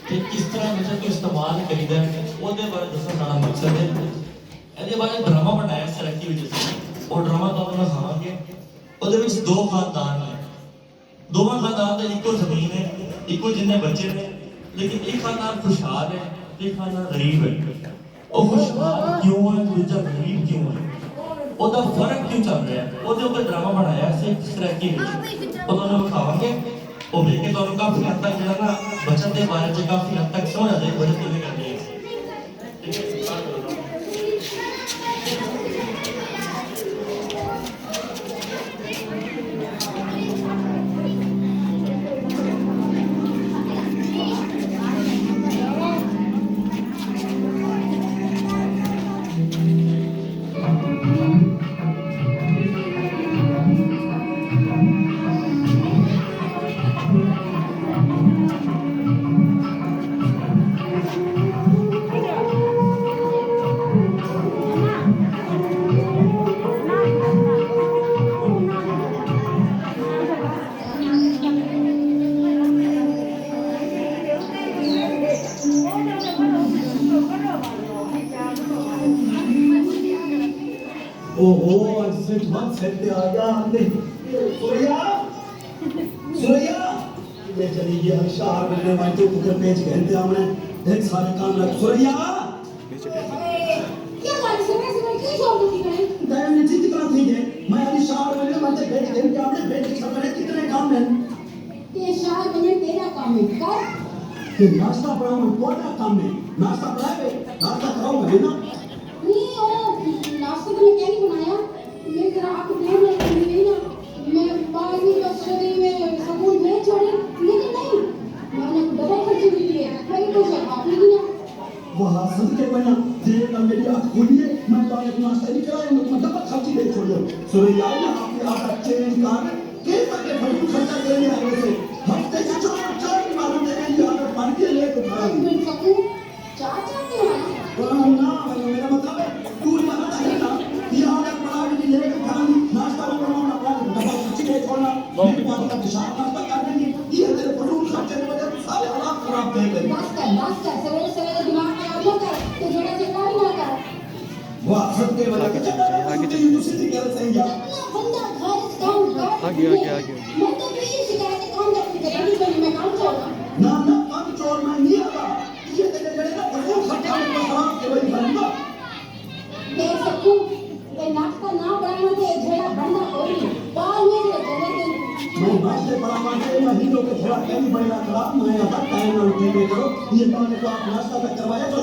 कि किस तरह बचत को इस्तेमाल करीदा है ਉਹਦੇ ਬਾਰੇ ਦੱਸਣਾ ਸਾਡਾ ਮਕਸਦ ਹੈ। ਇਹਦੇ ਬਾਰੇ ਡਰਾਮਾ ਬਣਾਇਆ ਸਰਕੀ ਵਿੱਚ ਅਸੀਂ, ਉਹ ਡਰਾਮਾ ਤੁਹਾਨੂੰ ਮੈਂ ਦਿਖਾਵਾਂਗੇ। ਉਹਦੇ ਵਿੱਚ ਦੋ ਖਾਨਦਾਨ ਨੇ, ਦੋਵਾਂ ਖਾਨਦਾਨ ਦਾ ਇੱਕੋ ਜ਼ਮੀਨ ਹੈ, ਇੱਕੋ ਜਿੰਨੇ ਬੱਚੇ ਨੇ, लेकिन एक खानदान खुशहाल है, एक खानदान गरीब है। वो खुशहाल क्यों है, दूसरा गरीब क्यों है, ਉਹਦਾ फर्क क्यों चल रहा है, ਉਹਦੇ ਉੱਤੇ ਡਰਾਮਾ ਬਣਾਇਆ ਸੀ ਸਰਕੀ ਵਿੱਚ। ਉਹ ਤੁਹਾਨੂੰ ਵਿਖਾਵਾਂਗੇ, ਉਹ ਵੇਖ ਕੇ ਤੁਹਾਨੂੰ ਕਾਫੀ ਹੱਦ ਤੱਕ ਜਿਹੜਾ ਨਾ ਬਚਤ ਦੇ ਬਾਰੇ ਚ ਕਾਫੀ ਹੱਦ ਤੱਕ ਸਮਝ ਆ ਜਾਏਗੀ ਬਚਤ ਕਿਵੇਂ ਕਰਨੀ ਹੈ। ओहो आज सेट मत सेट पे आ गया हमने सूर्या सूर्या ले चली गया शार बनने वाले तो कुकर पेज कहते हमने देख सारे काम रख सूर्या क्या बात है मैं क्यों शॉप होती है दादा ने जित करा थी है मैं अभी शार बनने वाले पेज कहते हमने पेज सब में कितने काम है ये शार बनने तेरा काम है कर ये नाश्ता बनाओ कोटा काम है नाश्ता बनाए नाश्ता कराओगे ना नहीं ओ नाश्ता तो मैं क्या नहीं बनाया मैं जरा आपको देर लग गई ना मैं बाद में बस शरीर में साबुन नहीं छोड़ी लेकिन नहीं मैंने डबल खर्ची भी की है मैं तो सब आप नहीं ना वहां सुन के बना जे का मेरी आंख खुली है मैं तो एक नाश्ता नहीं कराया मैं डबल खर्ची दे छोड़ो सूर्या आपके आदत चेंज कर के तक फजूल खर्चा करने आए से हफ्ते से चार मालूम देने की आदत बन के ले तो खा मैं सकूं चाचा के ना मेरा मतलब है तू बना चाहिए ना ये आदत बना के ले के खाना नाश्ता बनाना अपना डबल खर्ची दे छोड़ना मेरे पास का दिशा नाश्ता कर देंगे ये तेरे फजूल खर्चे की वजह से सारे हालात खराब कर गए बस कर सवेरे सवेरे दिमाग खराब कर तो जरा से काम ना कर वाह सब के वाला के चक्कर आगे चल दूसरी गलत सही है बंदा घर काम कर आगे मैं तो ये शिकायत काम करती है मैं काम छोड़ना ना काम चोर मैं नहीं आता ये तेरे जड़े ना फजूल खर्चा में खराब के वही बनूंगा देख सकूं ये नाश्ता ना बनाना दे झेड़ा बनना कोई बाल में दे चले मैं नाश्ते बनावा के महीनों के थोड़ा कहीं बनना खराब मैं आता टाइम ना उठे करो ये बात को आप नाश्ता तक करवाया